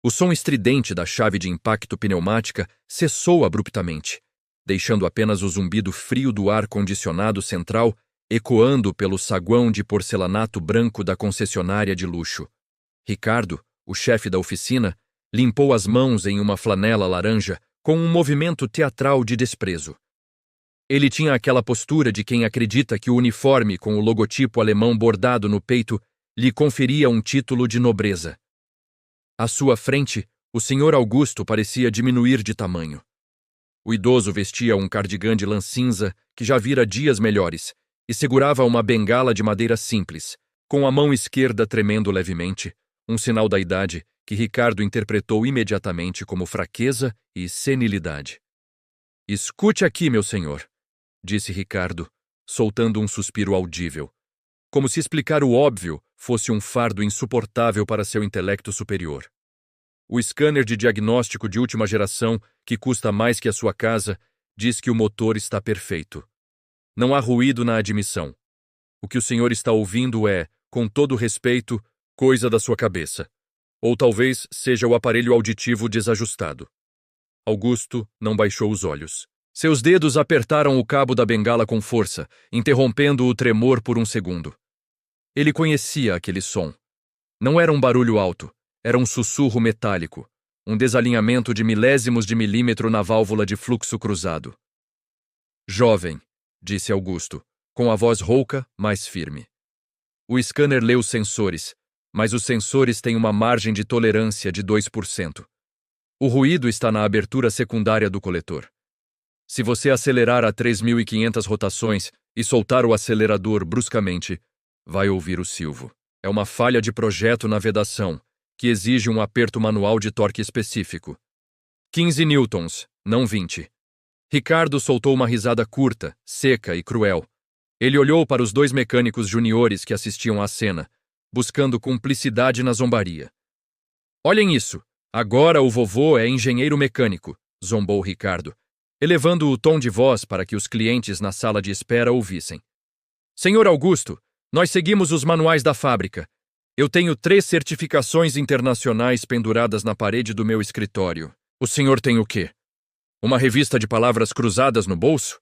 O som estridente da chave de impacto pneumática cessou abruptamente, deixando apenas o zumbido frio do ar-condicionado central ecoando pelo saguão de porcelanato branco da concessionária de luxo. Ricardo, o chefe da oficina, limpou as mãos em uma flanela laranja com um movimento teatral de desprezo. Ele tinha aquela postura de quem acredita que o uniforme com o logotipo alemão bordado no peito lhe conferia um título de nobreza. À sua frente, o Sr. Augusto parecia diminuir de tamanho. O idoso vestia um cardigã de lã cinza que já vira dias melhores e segurava uma bengala de madeira simples, com a mão esquerda tremendo levemente, um sinal da idade que Ricardo interpretou imediatamente como fraqueza e senilidade. "Escute aqui, meu senhor", disse Ricardo, soltando um suspiro audível, como se explicar o óbvio fosse um fardo insuportável para seu intelecto superior. O scanner de diagnóstico de última geração, que custa mais que a sua casa, diz que o motor está perfeito. Não há ruído na admissão. O que o senhor está ouvindo é, com todo respeito, coisa da sua cabeça. Ou talvez seja o aparelho auditivo desajustado. Augusto não baixou os olhos. Seus dedos apertaram o cabo da bengala com força, interrompendo o tremor por um segundo. Ele conhecia aquele som. Não era um barulho alto, era um sussurro metálico, um desalinhamento de milésimos de milímetro na válvula de fluxo cruzado. "Jovem", disse Augusto, com a voz rouca, mas firme. O scanner lê os sensores, mas os sensores têm uma margem de tolerância de 2%. O ruído está na abertura secundária do coletor. Se você acelerar a 3.500 rotações e soltar o acelerador bruscamente, vai ouvir o silvo. É uma falha de projeto na vedação, que exige um aperto manual de torque específico. 15 newtons, não 20. Ricardo soltou uma risada curta, seca e cruel. Ele olhou para os dois mecânicos juniores que assistiam à cena, buscando cumplicidade na zombaria. "Olhem isso! Agora o vovô é engenheiro mecânico", zombou Ricardo, elevando o tom de voz para que os clientes na sala de espera ouvissem. "Senhor Augusto, nós seguimos os manuais da fábrica. Eu tenho 3 certificações internacionais penduradas na parede do meu escritório. O senhor tem o quê? Uma revista de palavras cruzadas no bolso?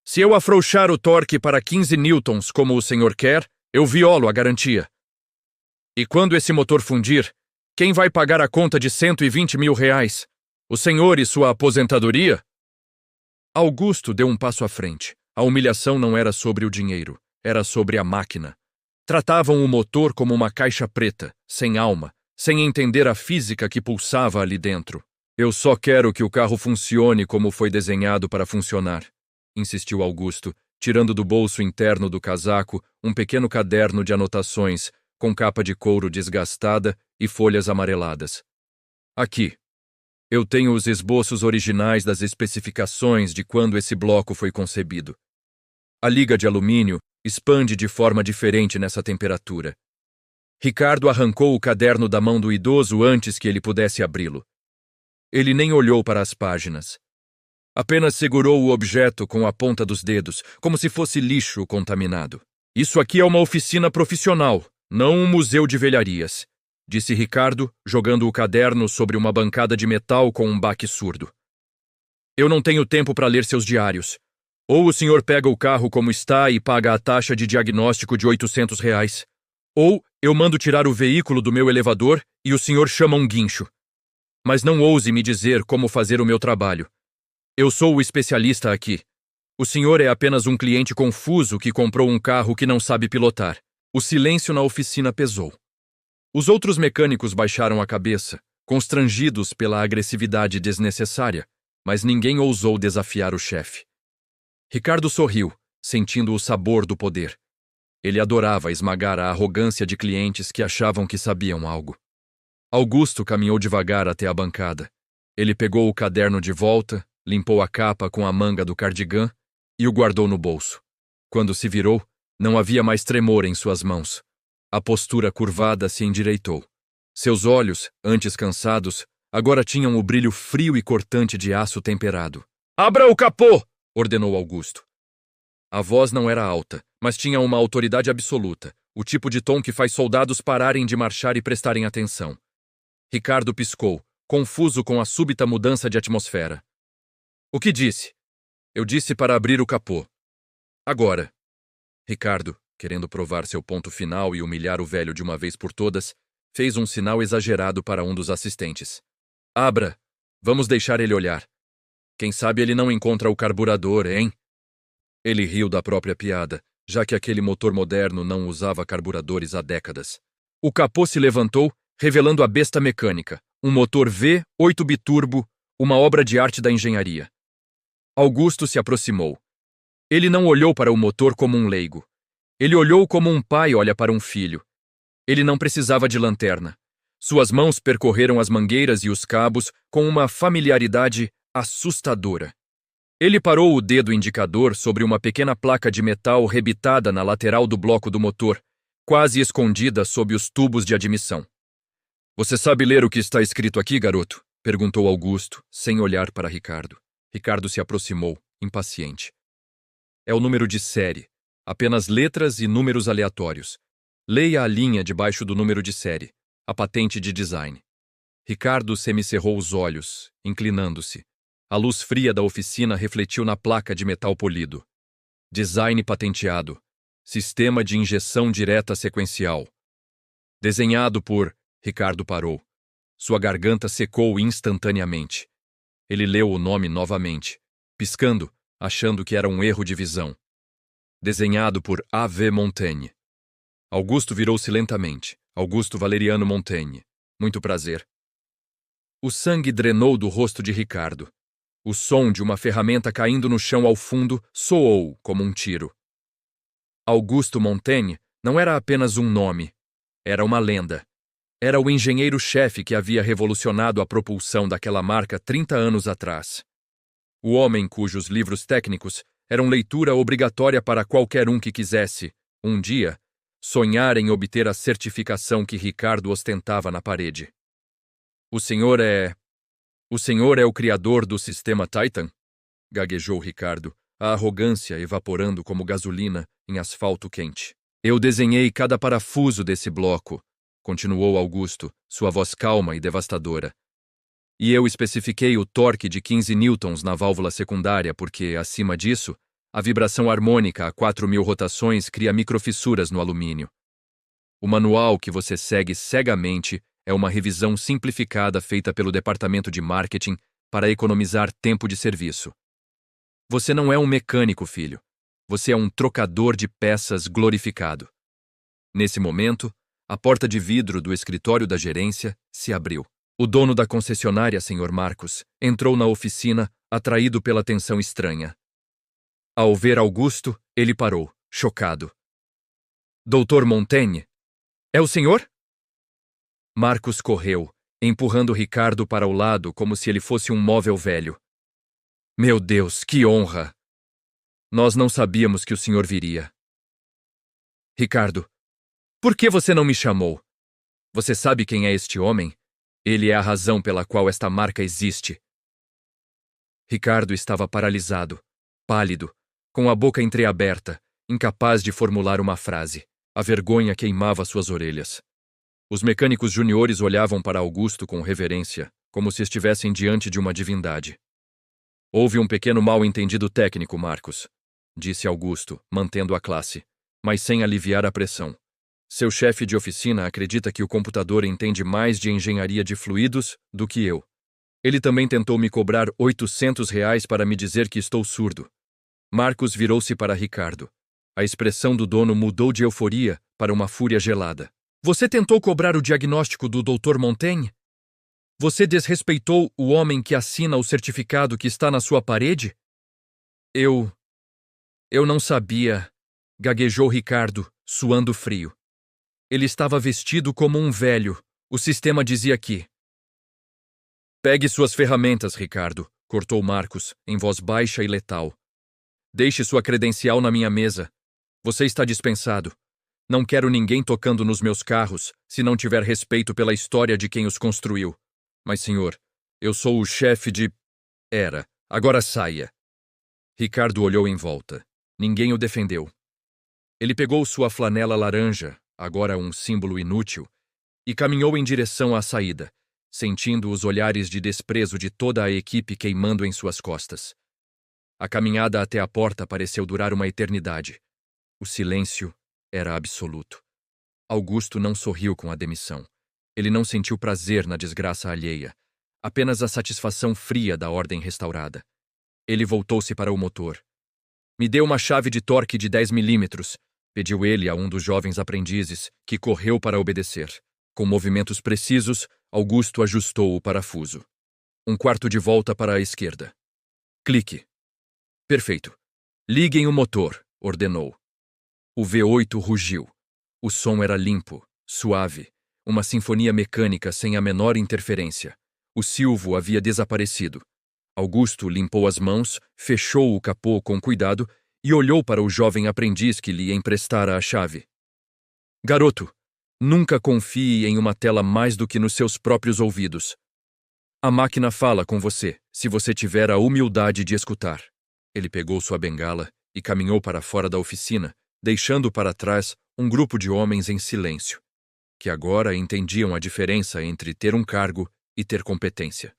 Se eu afrouxar o torque para 15 newtons como o senhor quer, eu violo a garantia. E quando esse motor fundir, quem vai pagar a conta de 120 mil reais? O senhor e sua aposentadoria?" Augusto deu um passo à frente. A humilhação não era sobre o dinheiro, era sobre a máquina. Tratavam o motor como uma caixa preta, sem alma, sem entender a física que pulsava ali dentro. "Eu só quero que o carro funcione como foi desenhado para funcionar", insistiu Augusto, tirando do bolso interno do casaco um pequeno caderno de anotações, com capa de couro desgastada e folhas amareladas. "Aqui. Eu tenho os esboços originais das especificações de quando esse bloco foi concebido. A liga de alumínio expande de forma diferente nessa temperatura." Ricardo arrancou o caderno da mão do idoso antes que ele pudesse abri-lo. Ele nem olhou para as páginas. Apenas segurou o objeto com a ponta dos dedos, como se fosse lixo contaminado. "Isso aqui é uma oficina profissional, não um museu de velharias", disse Ricardo, jogando o caderno sobre uma bancada de metal com um baque surdo. "Eu não tenho tempo para ler seus diários. Ou o senhor pega o carro como está e paga a taxa de diagnóstico de 800 reais. Ou eu mando tirar o veículo do meu elevador e o senhor chama um guincho. Mas não ouse me dizer como fazer o meu trabalho. Eu sou o especialista aqui. O senhor é apenas um cliente confuso que comprou um carro que não sabe pilotar." O silêncio na oficina pesou. Os outros mecânicos baixaram a cabeça, constrangidos pela agressividade desnecessária, mas ninguém ousou desafiar o chefe. Ricardo sorriu, sentindo o sabor do poder. Ele adorava esmagar a arrogância de clientes que achavam que sabiam algo. Augusto caminhou devagar até a bancada. Ele pegou o caderno de volta, limpou a capa com a manga do cardigã e o guardou no bolso. Quando se virou, não havia mais tremor em suas mãos. A postura curvada se endireitou. Seus olhos, antes cansados, agora tinham o brilho frio e cortante de aço temperado. "Abra o capô!" ordenou Augusto. A voz não era alta, mas tinha uma autoridade absoluta, o tipo de tom que faz soldados pararem de marchar e prestarem atenção. Ricardo piscou, confuso com a súbita mudança de atmosfera. O que disse? Eu disse para abrir o capô. Agora. Ricardo, querendo provar seu ponto final e humilhar o velho de uma vez por todas, fez um sinal exagerado para um dos assistentes. Abra! Vamos deixar ele olhar. Quem sabe ele não encontra o carburador, hein? Ele riu da própria piada, já que aquele motor moderno não usava carburadores há décadas. O capô se levantou, revelando a besta mecânica, um motor V8 biturbo, uma obra de arte da engenharia. Augusto se aproximou. Ele não olhou para o motor como um leigo. Ele olhou como um pai olha para um filho. Ele não precisava de lanterna. Suas mãos percorreram as mangueiras e os cabos com uma familiaridade assustadora. Ele parou o dedo indicador sobre uma pequena placa de metal rebitada na lateral do bloco do motor, quase escondida sob os tubos de admissão. Você sabe ler o que está escrito aqui, garoto? Perguntou Augusto, sem olhar para Ricardo. Ricardo se aproximou, impaciente. É o número de série. Apenas letras e números aleatórios. Leia a linha debaixo do número de série, a patente de design. Ricardo semicerrou os olhos, inclinando-se. A luz fria da oficina refletiu na placa de metal polido. Design patenteado. Sistema de injeção direta sequencial. Desenhado por... Ricardo parou. Sua garganta secou instantaneamente. Ele leu o nome novamente, piscando, achando que era um erro de visão. Desenhado por A.V. Montaigne. Augusto virou-se lentamente. Augusto Valeriano Montaigne. Muito prazer. O sangue drenou do rosto de Ricardo. O som de uma ferramenta caindo no chão ao fundo soou como um tiro. Augusto Montaigne não era apenas um nome. Era uma lenda. Era o engenheiro-chefe que havia revolucionado a propulsão daquela marca 30 anos atrás. O homem cujos livros técnicos eram leitura obrigatória para qualquer um que quisesse, um dia, sonhar em obter a certificação que Ricardo ostentava na parede. O senhor é o criador do sistema Titan? Gaguejou Ricardo, a arrogância evaporando como gasolina em asfalto quente. Eu desenhei cada parafuso desse bloco, continuou Augusto, sua voz calma e devastadora. E eu especifiquei o torque de 15 newtons na válvula secundária porque, acima disso, a vibração harmônica a 4.000 rotações cria microfissuras no alumínio. O manual que você segue cegamente é uma revisão simplificada feita pelo departamento de marketing para economizar tempo de serviço. Você não é um mecânico, filho. Você é um trocador de peças glorificado. Nesse momento, a porta de vidro do escritório da gerência se abriu. O dono da concessionária, Sr. Marcos, entrou na oficina, atraído pela tensão estranha. Ao ver Augusto, ele parou, chocado. Doutor Montaigne? É o senhor? Marcos correu, empurrando Ricardo para o lado como se ele fosse um móvel velho. Meu Deus, que honra! Nós não sabíamos que o senhor viria. Ricardo, por que você não me chamou? Você sabe quem é este homem? Ele é a razão pela qual esta marca existe. Ricardo estava paralisado, pálido, com a boca entreaberta, incapaz de formular uma frase. A vergonha queimava suas orelhas. Os mecânicos juniores olhavam para Augusto com reverência, como se estivessem diante de uma divindade. Houve um pequeno mal-entendido técnico, Marcos, disse Augusto, mantendo a classe, mas sem aliviar a pressão. Seu chefe de oficina acredita que o computador entende mais de engenharia de fluidos do que eu. Ele também tentou me cobrar R$ 800 para me dizer que estou surdo. Marcos virou-se para Ricardo. A expressão do dono mudou de euforia para uma fúria gelada. Você tentou cobrar o diagnóstico do Dr. Montaigne? Você desrespeitou o homem que assina o certificado que está na sua parede? Eu não sabia, gaguejou Ricardo, suando frio. Ele estava vestido como um velho. O sistema dizia que... Pegue suas ferramentas, Ricardo, cortou Marcos, em voz baixa e letal. Deixe sua credencial na minha mesa. Você está dispensado. Não quero ninguém tocando nos meus carros, se não tiver respeito pela história de quem os construiu. Mas, senhor, eu sou o chefe de... Era. Agora saia. Ricardo olhou em volta. Ninguém o defendeu. Ele pegou sua flanela laranja, agora um símbolo inútil, e caminhou em direção à saída, sentindo os olhares de desprezo de toda a equipe queimando em suas costas. A caminhada até a porta pareceu durar uma eternidade. O silêncio era absoluto. Augusto não sorriu com a demissão. Ele não sentiu prazer na desgraça alheia, apenas a satisfação fria da ordem restaurada. Ele voltou-se para o motor. Me dê uma chave de torque de 10 milímetros, pediu ele a um dos jovens aprendizes, que correu para obedecer. Com movimentos precisos, Augusto ajustou o parafuso. Um quarto de volta para a esquerda. Clique. Perfeito. Liguem o motor, ordenou. O V8 rugiu. O som era limpo, suave, uma sinfonia mecânica sem a menor interferência. O silvo havia desaparecido. Augusto limpou as mãos, fechou o capô com cuidado e olhou para o jovem aprendiz que lhe emprestara a chave. Garoto, nunca confie em uma tela mais do que nos seus próprios ouvidos. A máquina fala com você, se você tiver a humildade de escutar. Ele pegou sua bengala e caminhou para fora da oficina, deixando para trás um grupo de homens em silêncio, que agora entendiam a diferença entre ter um cargo e ter competência.